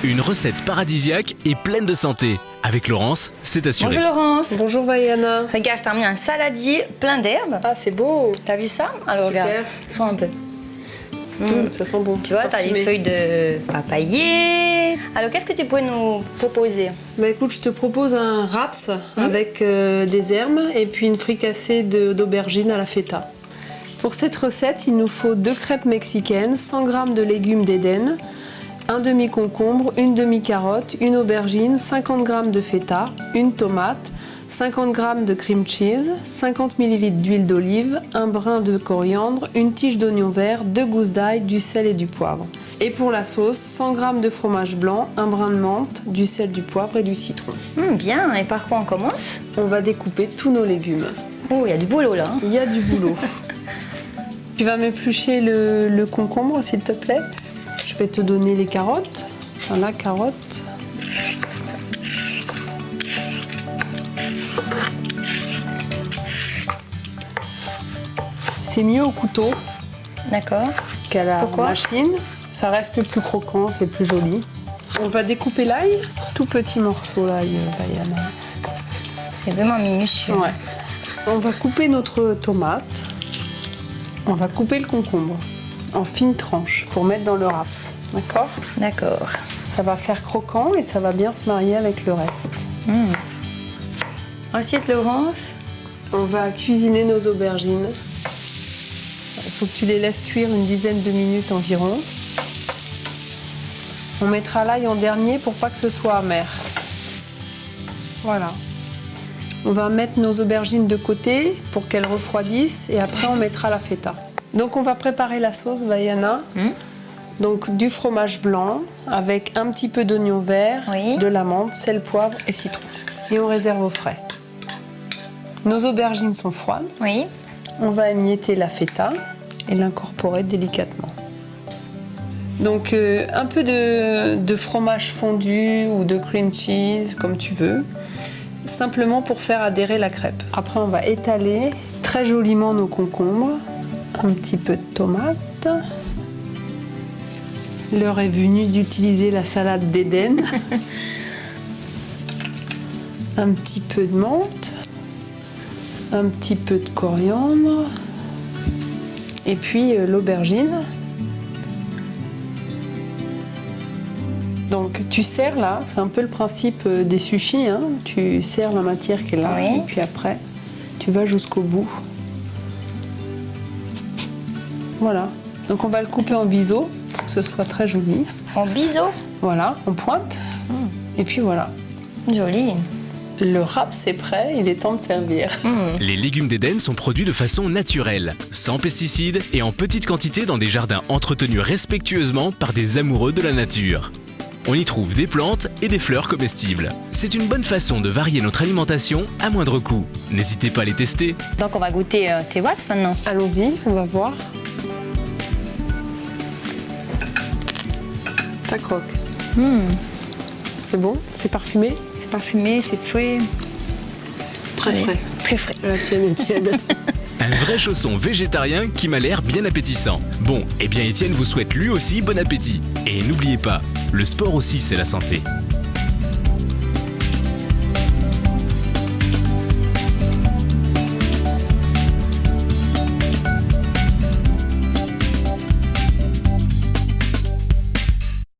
Une recette paradisiaque et pleine de santé. Avec Laurence, c'est assuré. Bonjour Laurence. Bonjour Vaiana. Regarde, je t'ai amené un saladier plein d'herbes. Ah, c'est beau. T'as vu ça? Alors Super. regarde, sens un peu. Ça sent bon. Tu vois, t'as les feuilles de papayer. Alors qu'est-ce que tu pourrais nous proposer? Bah écoute, je te propose un wraps avec des herbes et puis une fricassée d'aubergines à la feta. Pour cette recette, il nous faut 2 crêpes mexicaines, 100 g de légumes d'Éden, un demi-concombre, une demi-carotte, une aubergine, 50 g de feta, une tomate, 50 g de cream cheese, 50 ml d'huile d'olive, un brin de coriandre, une tige d'oignon vert, 2 gousses d'ail, du sel et du poivre. Et pour la sauce, 100 g de fromage blanc, un brin de menthe, du sel, du poivre et du citron. Bien, et par quoi on commence? On va découper tous nos légumes. Oh, il y a du boulot là. Il y a du boulot. Tu vas m'éplucher le concombre, s'il te plaît. Je vais te donner les carottes. Voilà, carottes. C'est mieux au couteau D'accord. qu'à la Pourquoi? machine. Ça reste plus croquant, c'est plus joli. On va découper l'ail, tout petit morceau l'ail, Vaiana. C'est vraiment minutieux. Ouais. On va couper notre tomate. On va couper le concombre en fines tranches pour mettre dans le wraps. D'accord? D'accord. Ça va faire croquant et ça va bien se marier avec le reste. Ensuite, Laurence. On va cuisiner nos aubergines. Il faut que tu les laisses cuire une dizaine de minutes environ. On mettra l'ail en dernier pour pas que ce soit amer. Voilà. On va mettre nos aubergines de côté pour qu'elles refroidissent et après on mettra la feta. Donc on va préparer la sauce Vaiana. Donc du fromage blanc avec un petit peu d'oignon vert, Oui. de la menthe, sel, poivre et citron. Et on réserve au frais. Nos aubergines sont froides. Oui. On va émietter la feta et l'incorporer délicatement. Donc un peu de fromage fondu ou de cream cheese, comme tu veux, simplement pour faire adhérer la crêpe. Après, on va étaler très joliment nos concombres, un petit peu de tomate. L'heure est venue d'utiliser la salade d'Éden. Un petit peu de menthe, un petit peu de coriandre, et puis l'aubergine. Donc tu serres là, c'est un peu le principe des sushis, hein. Tu serres la matière qui est là, Oui. et puis après tu vas jusqu'au bout. Voilà. Donc on va le couper en biseau pour que ce soit très joli. En biseau. Voilà, en pointe. Et puis voilà. Joli. Le wraps est prêt, il est temps de servir. Les légumes d'Éden sont produits de façon naturelle, sans pesticides et en petite quantité dans des jardins entretenus respectueusement par des amoureux de la nature. On y trouve des plantes et des fleurs comestibles. C'est une bonne façon de varier notre alimentation à moindre coût. N'hésitez pas à les tester. Donc on va goûter tes wraps maintenant. Allons-y, on va voir. Ça croque. C'est bon? C'est parfumé? C'est parfumé, c'est frais. Très frais. Très frais. La tienne est tiède. Un vrai chausson végétarien qui m'a l'air bien appétissant. Bon, eh bien Étienne vous souhaite lui aussi bon appétit. Et n'oubliez pas, le sport aussi c'est la santé.